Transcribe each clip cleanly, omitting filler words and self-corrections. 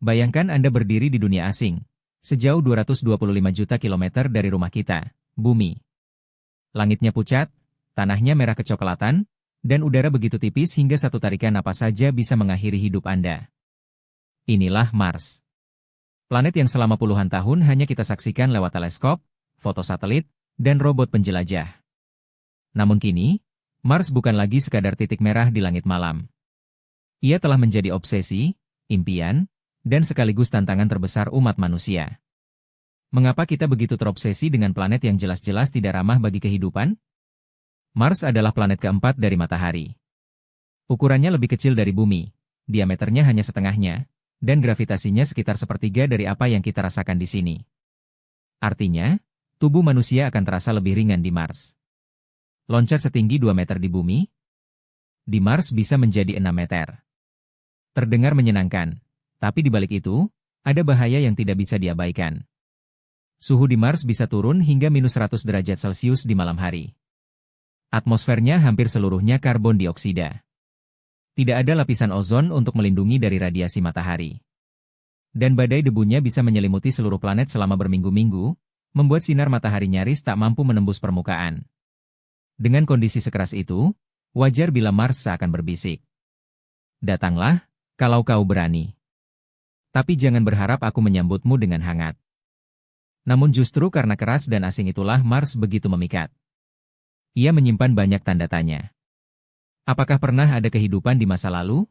Bayangkan Anda berdiri di dunia asing, sejauh 225 juta kilometer dari rumah kita, bumi. Langitnya pucat, tanahnya merah kecoklatan, dan udara begitu tipis hingga satu tarikan napas saja bisa mengakhiri hidup Anda. Inilah Mars. Planet yang selama puluhan tahun hanya kita saksikan lewat teleskop, foto satelit, dan robot penjelajah. Namun kini, Mars bukan lagi sekadar titik merah di langit malam. Ia telah menjadi obsesi, impian, dan sekaligus tantangan terbesar umat manusia. Mengapa kita begitu terobsesi dengan planet yang jelas-jelas tidak ramah bagi kehidupan? Mars adalah planet keempat dari matahari. Ukurannya lebih kecil dari bumi, diameternya hanya setengahnya, dan gravitasinya sekitar sepertiga dari apa yang kita rasakan di sini. Artinya, tubuh manusia akan terasa lebih ringan di Mars. Loncat setinggi 2 meter di bumi, di Mars bisa menjadi 6 meter. Terdengar menyenangkan, tapi di balik itu, ada bahaya yang tidak bisa diabaikan. Suhu di Mars bisa turun hingga -100 derajat Celcius di malam hari. Atmosfernya hampir seluruhnya karbon dioksida. Tidak ada lapisan ozon untuk melindungi dari radiasi matahari. Dan badai debunya bisa menyelimuti seluruh planet selama berminggu-minggu, membuat sinar matahari nyaris tak mampu menembus permukaan. Dengan kondisi sekeras itu, wajar bila Mars seakan berbisik. Datanglah, kalau kau berani. Tapi jangan berharap aku menyambutmu dengan hangat. Namun justru karena keras dan asing itulah Mars begitu memikat. Ia menyimpan banyak tanda tanya. Apakah pernah ada kehidupan di masa lalu?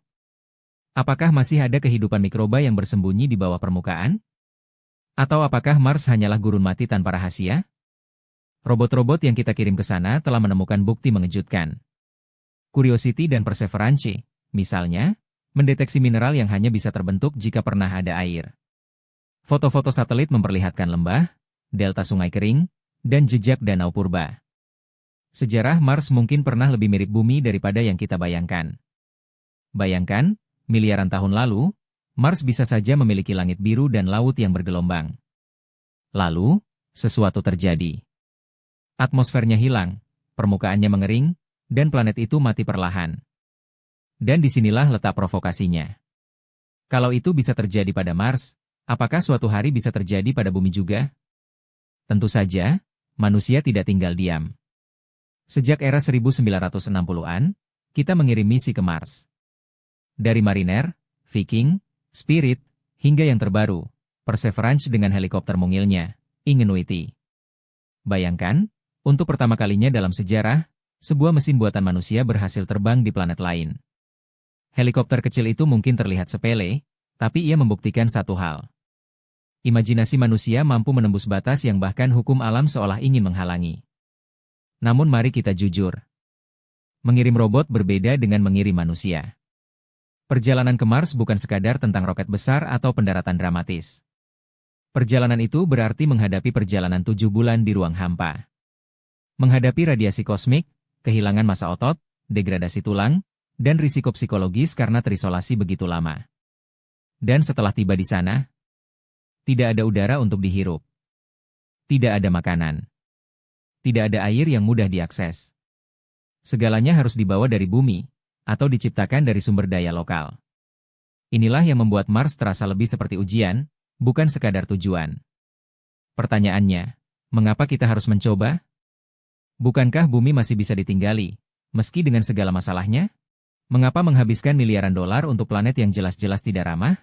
Apakah masih ada kehidupan mikroba yang bersembunyi di bawah permukaan? Atau apakah Mars hanyalah gurun mati tanpa rahasia? Robot-robot yang kita kirim ke sana telah menemukan bukti mengejutkan. Curiosity dan Perseverance, misalnya, mendeteksi mineral yang hanya bisa terbentuk jika pernah ada air. Foto-foto satelit memperlihatkan lembah, delta sungai kering, dan jejak danau purba. Sejarah Mars mungkin pernah lebih mirip bumi daripada yang kita bayangkan. Bayangkan, miliaran tahun lalu, Mars bisa saja memiliki langit biru dan laut yang bergelombang. Lalu, sesuatu terjadi. Atmosfernya hilang, permukaannya mengering, dan planet itu mati perlahan. Dan disinilah letak provokasinya. Kalau itu bisa terjadi pada Mars, apakah suatu hari bisa terjadi pada bumi juga? Tentu saja, manusia tidak tinggal diam. Sejak era 1960-an, kita mengirim misi ke Mars. Dari Mariner, Viking, Spirit, hingga yang terbaru, Perseverance dengan helikopter mungilnya, Ingenuity. Bayangkan, untuk pertama kalinya dalam sejarah, sebuah mesin buatan manusia berhasil terbang di planet lain. Helikopter kecil itu mungkin terlihat sepele, tapi ia membuktikan satu hal. Imajinasi manusia mampu menembus batas yang bahkan hukum alam seolah ingin menghalangi. Namun mari kita jujur. Mengirim robot berbeda dengan mengirim manusia. Perjalanan ke Mars bukan sekadar tentang roket besar atau pendaratan dramatis. Perjalanan itu berarti menghadapi perjalanan 7 bulan di ruang hampa. Menghadapi radiasi kosmik, kehilangan massa otot, degradasi tulang, dan risiko psikologis karena terisolasi begitu lama. Dan setelah tiba di sana, tidak ada udara untuk dihirup. Tidak ada makanan. Tidak ada air yang mudah diakses. Segalanya harus dibawa dari bumi, atau diciptakan dari sumber daya lokal. Inilah yang membuat Mars terasa lebih seperti ujian, bukan sekadar tujuan. Pertanyaannya, mengapa kita harus mencoba? Bukankah bumi masih bisa ditinggali, meski dengan segala masalahnya? Mengapa menghabiskan miliaran dolar untuk planet yang jelas-jelas tidak ramah?